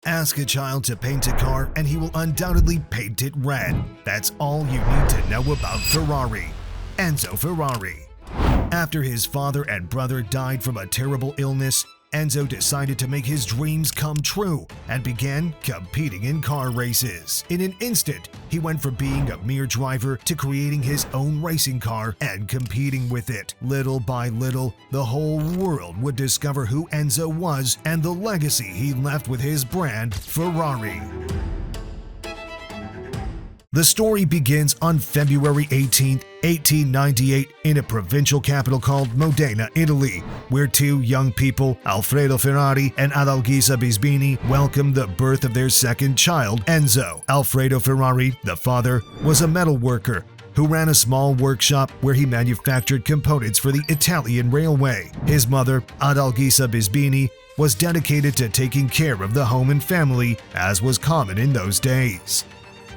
Ask a child to paint a car and he will undoubtedly paint it red. That's all you need to know about Ferrari. Enzo Ferrari. After his father and brother died from a terrible illness, Enzo decided to make his dreams come true and began competing in car races. In an instant, he went from being a mere driver to creating his own racing car and competing with it. Little by little, the whole world would discover who Enzo was and the legacy he left with his brand, Ferrari. The story begins on February 18, 1898, in a provincial capital called Modena, Italy, where two young people, Alfredo Ferrari and Adalgisa Bisbini, welcomed the birth of their second child, Enzo. Alfredo Ferrari, the father, was a metal worker who ran a small workshop where he manufactured components for the Italian railway. His mother, Adalgisa Bisbini, was dedicated to taking care of the home and family, as was common in those days.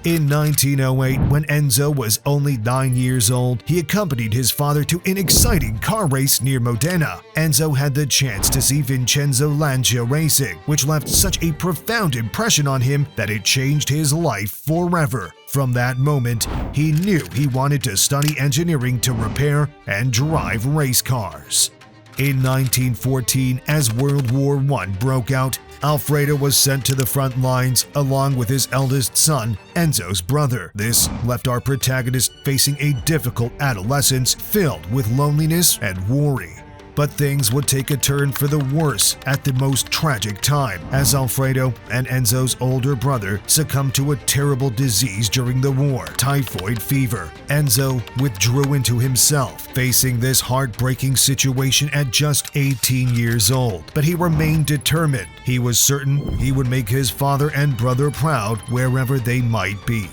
In 1908, when Enzo was only 9 years old, he accompanied his father to an exciting car race near Modena. Enzo had the chance to see Vincenzo Lancia racing, which left such a profound impression on him that it changed his life forever. From that moment, he knew he wanted to study engineering to repair and drive race cars. In 1914, as World War I broke out, Alfredo was sent to the front lines along with his eldest son, Enzo's brother. This left our protagonist facing a difficult adolescence filled with loneliness and worry. But things would take a turn for the worse at the most tragic time, as Alfredo and Enzo's older brother succumbed to a terrible disease during the war, typhoid fever. Enzo withdrew into himself, facing this heartbreaking situation at just 18 years old. But he remained determined. He was certain he would make his father and brother proud wherever they might be.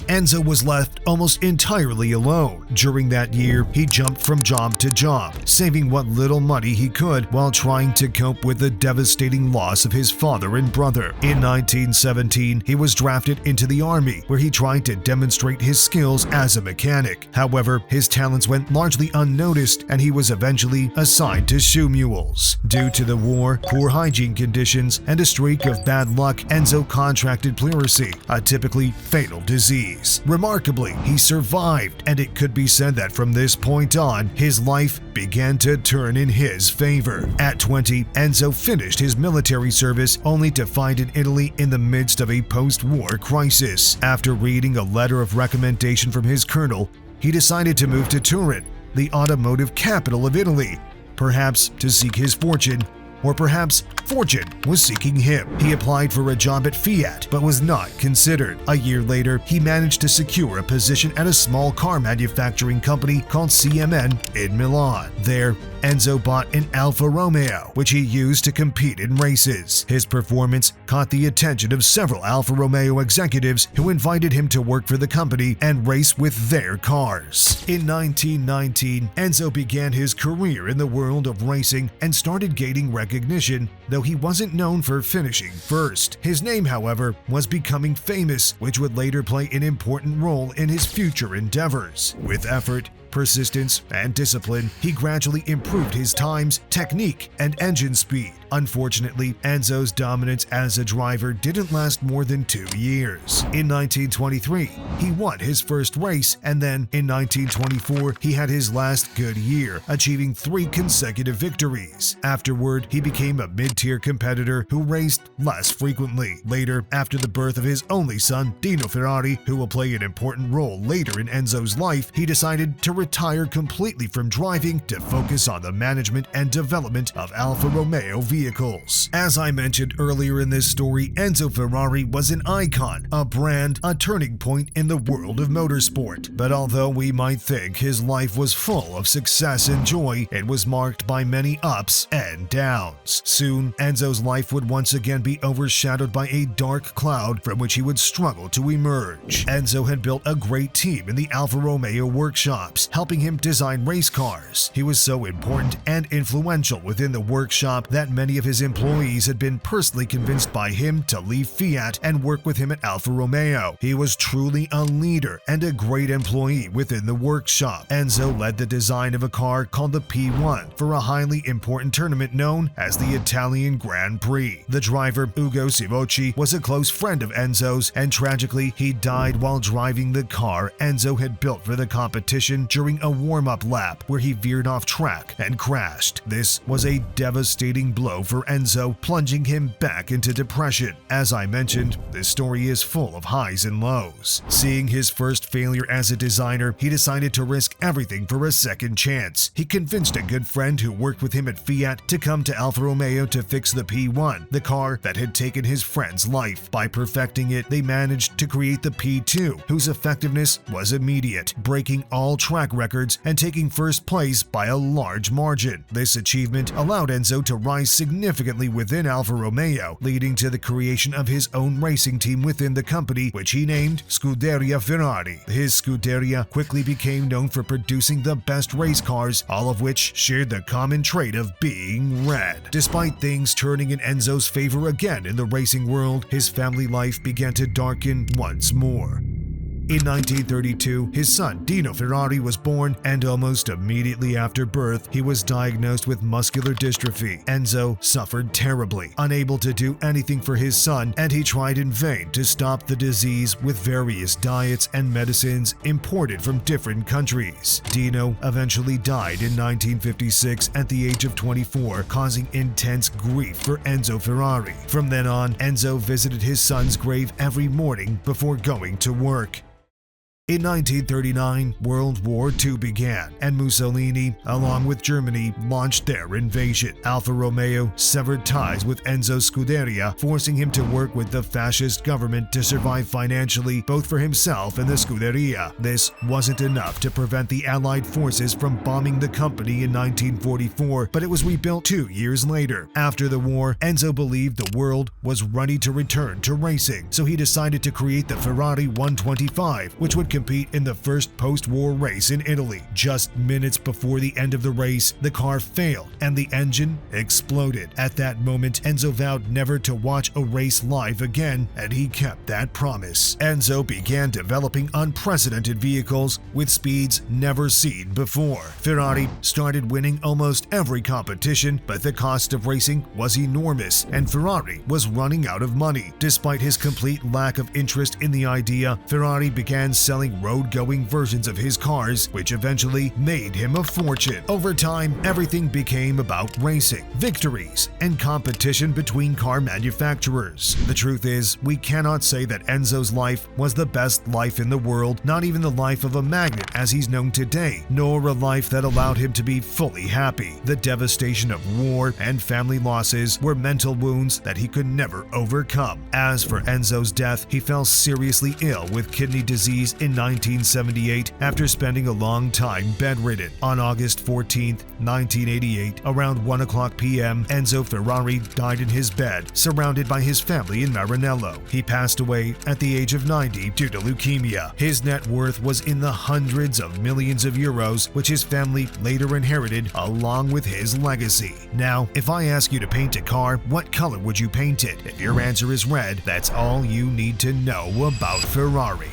Enzo was left almost entirely alone. During that year, he jumped from job to job, saving what little money he could while trying to cope with the devastating loss of his father and brother. In 1917, he was drafted into the army, where he tried to demonstrate his skills as a mechanic. However, his talents went largely unnoticed, and he was eventually assigned to shoe mules. Due to the war, poor hygiene conditions, and a streak of bad luck, Enzo contracted pleurisy, a typically fatal disease. Remarkably, he survived, and it could be said that from this point on, his life began to turn in his favor. At 20, Enzo finished his military service only to find in Italy in the midst of a post-war crisis. After reading a letter of recommendation from his colonel, he decided to move to Turin, the automotive capital of Italy, perhaps to seek his fortune, or perhaps fortune was seeking him. He applied for a job at Fiat, but was not considered. A year later, he managed to secure a position at a small car manufacturing company called CMN in Milan. There, Enzo bought an Alfa Romeo, which he used to compete in races. His performance caught the attention of several Alfa Romeo executives who invited him to work for the company and race with their cars. In 1919, Enzo began his career in the world of racing and started gaining recognition, though he wasn't known for finishing first. His name, however, was becoming famous, which would later play an important role in his future endeavors. With effort, persistence, and discipline, he gradually improved his times, technique, and engine speed. Unfortunately, Enzo's dominance as a driver didn't last more than 2 years. In 1923, he won his first race, and then in 1924, he had his last good year, achieving 3 consecutive victories. Afterward, he became a mid-tier competitor who raced less frequently. Later, after the birth of his only son, Dino Ferrari, who will play an important role later in Enzo's life, he decided to retire completely from driving to focus on the management and development of Alfa Romeo vehicles. As I mentioned earlier in this story, Enzo Ferrari was an icon, a brand, a turning point in the world of motorsport. But although we might think his life was full of success and joy, it was marked by many ups and downs. Soon, Enzo's life would once again be overshadowed by a dark cloud from which he would struggle to emerge. Enzo had built a great team in the Alfa Romeo workshops. helping him design race cars. He was so important and influential within the workshop that many of his employees had been personally convinced by him to leave Fiat and work with him at Alfa Romeo. He was truly a leader and a great employee within the workshop. Enzo led the design of a car called the P1 for a highly important tournament known as the Italian Grand Prix. The driver, Ugo Sivocci, was a close friend of Enzo's, and tragically, he died while driving the car Enzo had built for the competition during a warm-up lap where he veered off track and crashed. This was a devastating blow for Enzo, plunging him back into depression. As I mentioned, this story is full of highs and lows. Seeing his first failure as a designer, he decided to risk everything for a second chance. He convinced a good friend who worked with him at Fiat to come to Alfa Romeo to fix the P1, the car that had taken his friend's life. By perfecting it, they managed to create the P2, whose effectiveness was immediate, breaking all track records and taking first place by a large margin. This achievement allowed Enzo to rise significantly within Alfa Romeo, leading to the creation of his own racing team within the company, which he named Scuderia Ferrari. His Scuderia quickly became known for producing the best race cars, all of which shared the common trait of being red. Despite things turning in Enzo's favor again in the racing world, his family life began to darken once more. In 1932, his son Dino Ferrari was born, and almost immediately after birth, he was diagnosed with muscular dystrophy. Enzo suffered terribly, unable to do anything for his son, and he tried in vain to stop the disease with various diets and medicines imported from different countries. Dino eventually died in 1956 at the age of 24, causing intense grief for Enzo Ferrari. From then on, Enzo visited his son's grave every morning before going to work. In 1939, World War II began, and Mussolini, along with Germany, launched their invasion. Alfa Romeo severed ties with Enzo Scuderia, forcing him to work with the fascist government to survive financially, both for himself and the Scuderia. This wasn't enough to prevent the Allied forces from bombing the company in 1944, but it was rebuilt 2 years later. After the war, Enzo believed the world was ready to return to racing, so he decided to create the Ferrari 125, which would compete in the first post-war race in Italy. Just minutes before the end of the race, the car failed and the engine exploded. At that moment, Enzo vowed never to watch a race live again, and he kept that promise. Enzo began developing unprecedented vehicles with speeds never seen before. Ferrari started winning almost every competition, but the cost of racing was enormous, and Ferrari was running out of money. Despite his complete lack of interest in the idea, Ferrari began selling road-going versions of his cars, which eventually made him a fortune. Over time, everything became about racing, victories, and competition between car manufacturers. The truth is, we cannot say that Enzo's life was the best life in the world, not even the life of a magnate as he's known today, nor a life that allowed him to be fully happy. The devastation of war and family losses were mental wounds that he could never overcome. As for Enzo's death, he fell seriously ill with kidney disease in 1978 after spending a long time bedridden. On August 14, 1988, around 1:00 p.m., Enzo Ferrari died in his bed, surrounded by his family in Maranello. He passed away at the age of 90 due to leukemia. His net worth was in the hundreds of millions of euros, which his family later inherited along with his legacy. Now, if I ask you to paint a car, what color would you paint it? If your answer is red, that's all you need to know about Ferrari.